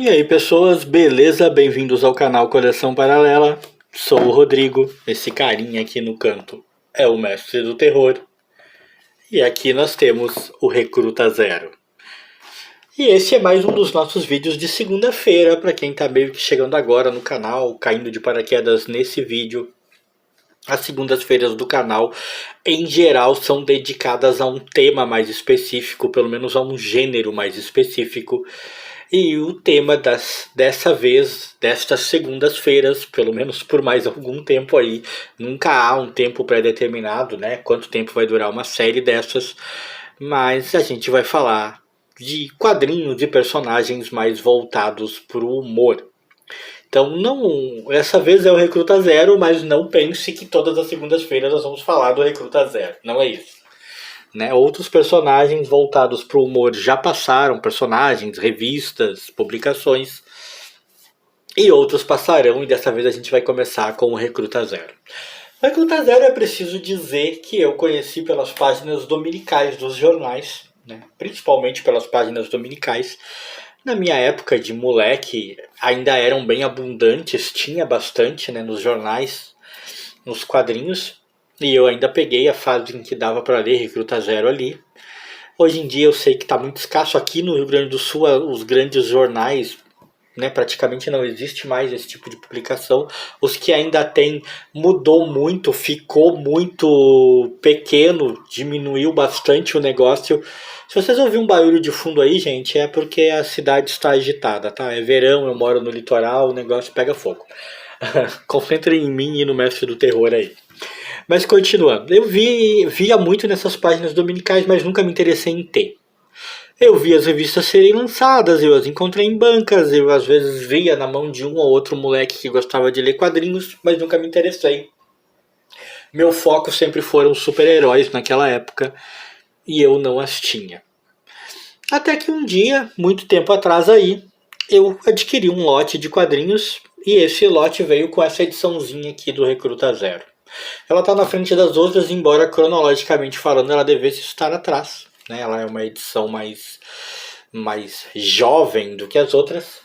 E aí pessoas, beleza? Bem-vindos ao canal Coleção Paralela. Sou o Rodrigo, esse carinha aqui no canto é o mestre do terror. E aqui nós temos o Recruta Zero. E esse é mais um dos nossos vídeos de segunda-feira, para quem tá meio que chegando agora no canal, caindo de paraquedas nesse vídeo. As segundas-feiras do canal, em geral, são dedicadas a um tema mais específico, pelo menos a um gênero mais específico. E o tema dessa vez, destas segundas-feiras, pelo menos por mais algum tempo aí, nunca há um tempo pré-determinado, né? Quanto tempo vai durar uma série dessas, mas a gente vai falar de quadrinhos de personagens mais voltados para o humor. Então, não, essa vez é o Recruta Zero, mas não pense que todas as segundas-feiras nós vamos falar do Recruta Zero. Não é isso. Né? Outros personagens voltados para o humor já passaram, personagens, revistas, publicações, e outros passarão, e dessa vez a gente vai começar com o Recruta Zero. O Recruta Zero é preciso dizer que eu conheci pelas páginas dominicais dos jornais, né? Principalmente pelas páginas dominicais. Na minha época de moleque, ainda eram bem abundantes, tinha bastante, né, nos jornais, nos quadrinhos. E eu ainda peguei a fase em que dava para ler Recruta Zero ali. Hoje em dia eu sei que está muito escasso aqui no Rio Grande do Sul, os grandes jornais, né, praticamente não existe mais esse tipo de publicação. Os que ainda tem mudou muito, ficou muito pequeno, diminuiu bastante o negócio. Se vocês ouvirem um barulho de fundo aí, gente, é porque a cidade está agitada, tá? É verão, eu moro no litoral, o negócio pega fogo. Concentrem em mim e no mestre do terror aí. Mas continuando, eu via muito nessas páginas dominicais, mas nunca me interessei em ter. Eu vi as revistas serem lançadas, eu as encontrei em bancas, eu às vezes via na mão de um ou outro moleque que gostava de ler quadrinhos, mas nunca me interessei. Meu foco sempre foram super-heróis naquela época, e eu não as tinha. Até que um dia, muito tempo atrás aí, eu adquiri um lote de quadrinhos, e esse lote veio com essa ediçãozinha aqui do Recruta Zero. Ela está na frente das outras, embora cronologicamente falando ela devesse estar atrás. Né? Ela é uma edição mais jovem do que as outras,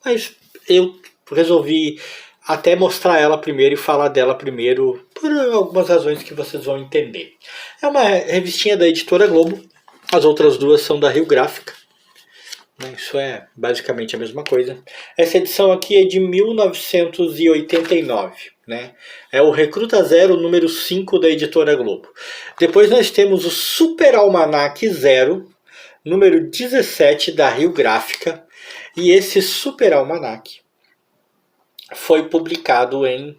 mas eu resolvi até mostrar ela primeiro e falar dela primeiro, por algumas razões que vocês vão entender. É uma revistinha da Editora Globo, as outras duas são da Rio Gráfica. Isso é basicamente a mesma coisa. Essa edição aqui é de 1989. Né? É o Recruta Zero número 5 da Editora Globo. Depois nós temos o Super Almanac Zero, número 17 da Rio Gráfica. E esse Super Almanac foi publicado em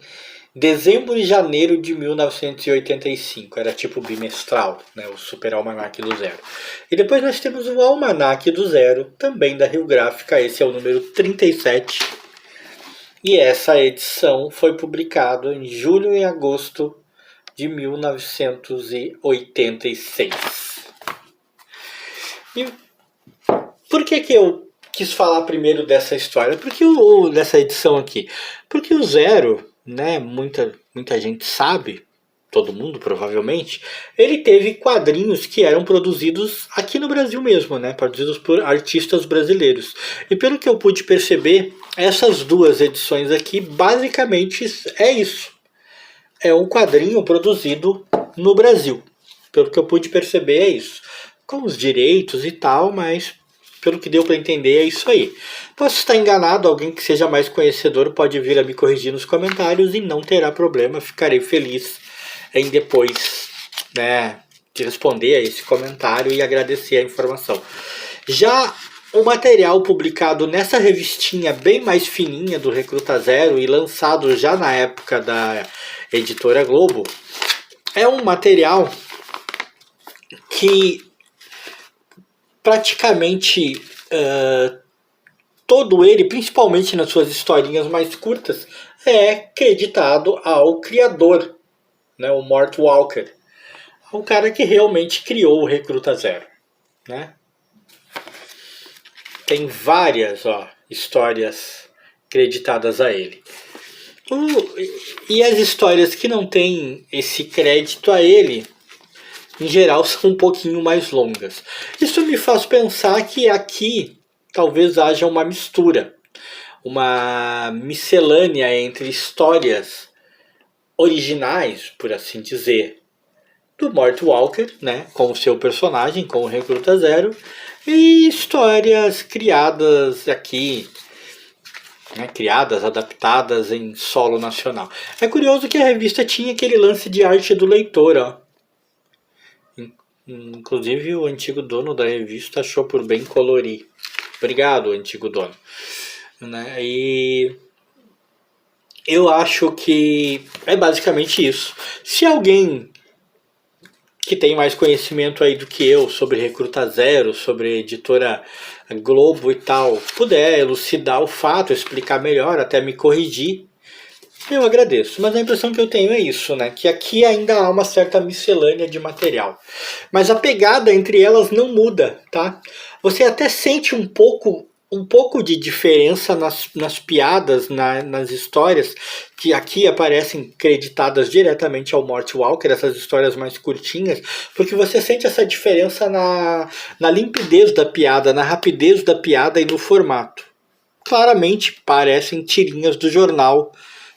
dezembro e janeiro de 1985, era tipo bimestral, né, o Super Almanac do Zero. E depois nós temos o Almanac do Zero, também da Rio Gráfica, esse é o número 37. E essa edição foi publicada em julho e agosto de 1986. E por que eu quis falar primeiro dessa história? Dessa edição aqui? Porque o Zero, né, muita gente sabe, todo mundo provavelmente, ele teve quadrinhos que eram produzidos aqui no Brasil mesmo, né, produzidos por artistas brasileiros. E pelo que eu pude perceber, essas duas edições aqui basicamente é isso. É um quadrinho produzido no Brasil. Pelo que eu pude perceber é isso. Com os direitos e tal, mas pelo que deu para entender é isso aí. Posso estar enganado, alguém que seja mais conhecedor pode vir a me corrigir nos comentários e não terá problema, ficarei feliz em depois, né, de responder a esse comentário e agradecer a informação. Já o material publicado nessa revistinha bem mais fininha do Recruta Zero e lançado já na época da Editora Globo, é um material que praticamente todo ele, principalmente nas suas historinhas mais curtas, é creditado ao criador, né, o Mort Walker, o cara que realmente criou o Recruta Zero, né? Tem várias histórias creditadas a ele. E as histórias que não têm esse crédito a ele, em geral, são um pouquinho mais longas. Isso me faz pensar que aqui talvez haja uma mistura, uma miscelânea entre histórias originais, por assim dizer, do Mort Walker, né, com o seu personagem, com o Recruta Zero, e histórias criadas aqui, né, criadas, adaptadas em solo nacional. É curioso que a revista tinha aquele lance de arte do leitor, ó. Inclusive o antigo dono da revista achou por bem colorir. Obrigado, antigo dono. Né? E eu acho que é basicamente isso. Se alguém que tem mais conhecimento aí do que eu sobre Recruta Zero, sobre editora Globo e tal, puder elucidar o fato, explicar melhor, até me corrigir, eu agradeço. Mas a impressão que eu tenho é isso, né? Que aqui ainda há uma certa miscelânea de material. Mas a pegada entre elas não muda, tá? Você até sente um pouco de diferença nas piadas, nas histórias, que aqui aparecem creditadas diretamente ao Mort Walker, essas histórias mais curtinhas, porque você sente essa diferença na limpidez da piada, na rapidez da piada e no formato. Claramente parecem tirinhas do jornal,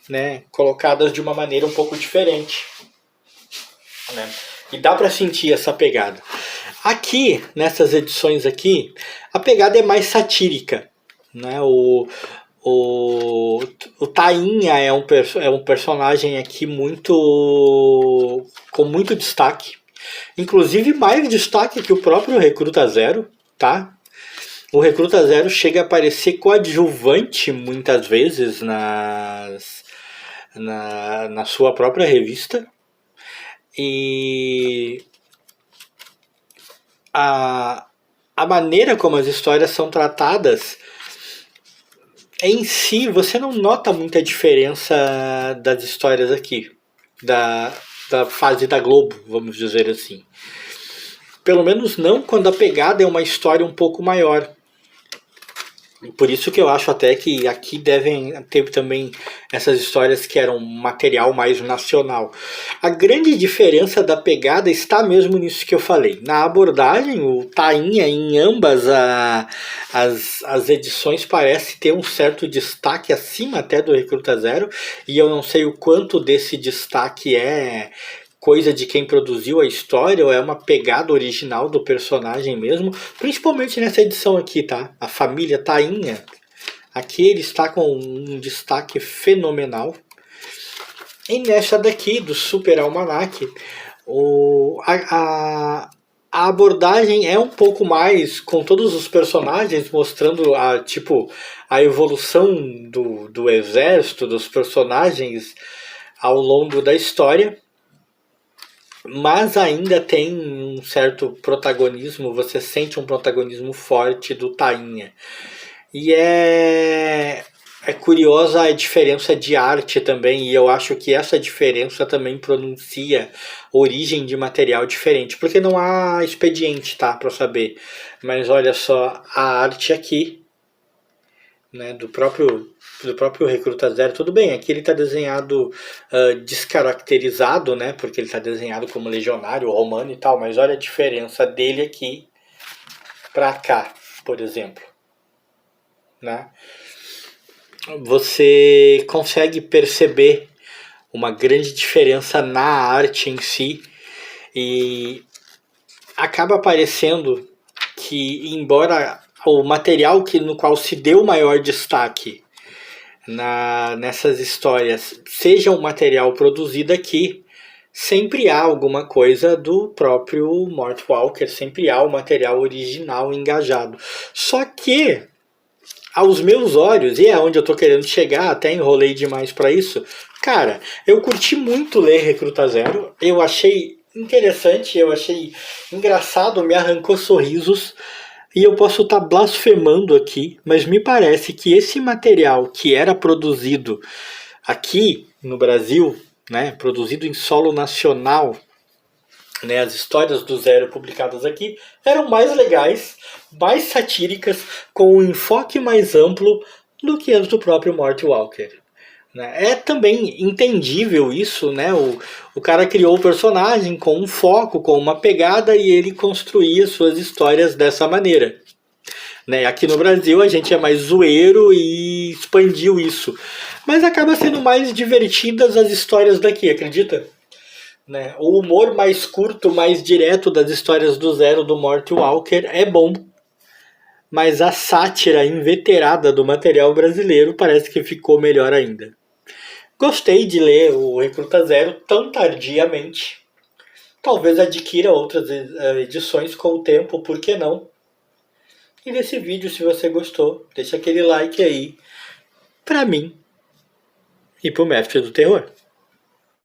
né, colocadas de uma maneira um pouco diferente, né? E dá para sentir essa pegada. Aqui, nessas edições aqui, a pegada é mais satírica, né? O Tainha é um personagem aqui com muito destaque, inclusive mais destaque que o próprio Recruta Zero, tá? O Recruta Zero chega a aparecer coadjuvante muitas vezes na sua própria revista. E a maneira como as histórias são tratadas, em si, você não nota muita diferença das histórias aqui, da fase da Globo, vamos dizer assim. Pelo menos não quando a pegada é uma história um pouco maior. Por isso que eu acho até que aqui devem ter também essas histórias que eram material mais nacional. A grande diferença da pegada está mesmo nisso que eu falei. Na abordagem, o Tainha em ambas as edições parece ter um certo destaque acima até do Recruta Zero. E eu não sei o quanto desse destaque é coisa de quem produziu a história ou é uma pegada original do personagem mesmo, principalmente nessa edição aqui, tá? A família Tainha, aqui ele está com um destaque fenomenal. E nessa daqui, do Super Almanac, a abordagem é um pouco mais com todos os personagens, mostrando a evolução do exército, dos personagens ao longo da história. Mas ainda tem um certo protagonismo, você sente um protagonismo forte do Tainha. E é curiosa a diferença de arte também, e eu acho que essa diferença também pronuncia origem de material diferente, porque não há expediente, tá, para saber. Mas olha só, a arte aqui, né, do próprio Recruta Zero, tudo bem, aqui ele está desenhado descaracterizado, né, porque ele está desenhado como legionário romano e tal, mas olha a diferença dele aqui para cá, por exemplo, né? Você consegue perceber uma grande diferença na arte em si, e acaba parecendo que, embora o material no qual se deu maior destaque nessas histórias seja um material produzido aqui, sempre há alguma coisa do próprio Mort Walker, sempre há o material original engajado. Só que, aos meus olhos, e é onde eu tô querendo chegar, até enrolei demais para isso, cara, eu curti muito ler Recruta Zero, eu achei interessante, eu achei engraçado, me arrancou sorrisos. E eu posso estar blasfemando aqui, mas me parece que esse material que era produzido aqui no Brasil, né, produzido em solo nacional, né, as histórias do Zero publicadas aqui, eram mais legais, mais satíricas, com um enfoque mais amplo do que as do próprio Mort Walker. É também entendível isso, né? O cara criou o personagem com um foco, com uma pegada, e ele construía suas histórias dessa maneira. né? Aqui no Brasil a gente é mais zoeiro e expandiu isso. Mas acaba sendo mais divertidas as histórias daqui, acredita? Né? O humor mais curto, mais direto das histórias do Zero do Mort Walker é bom. Mas a sátira inveterada do material brasileiro parece que ficou melhor ainda. Gostei de ler o Recruta Zero tão tardiamente. Talvez adquira outras edições com o tempo, por que não? E nesse vídeo, se você gostou, deixa aquele like aí pra mim e pro Mestre do Terror.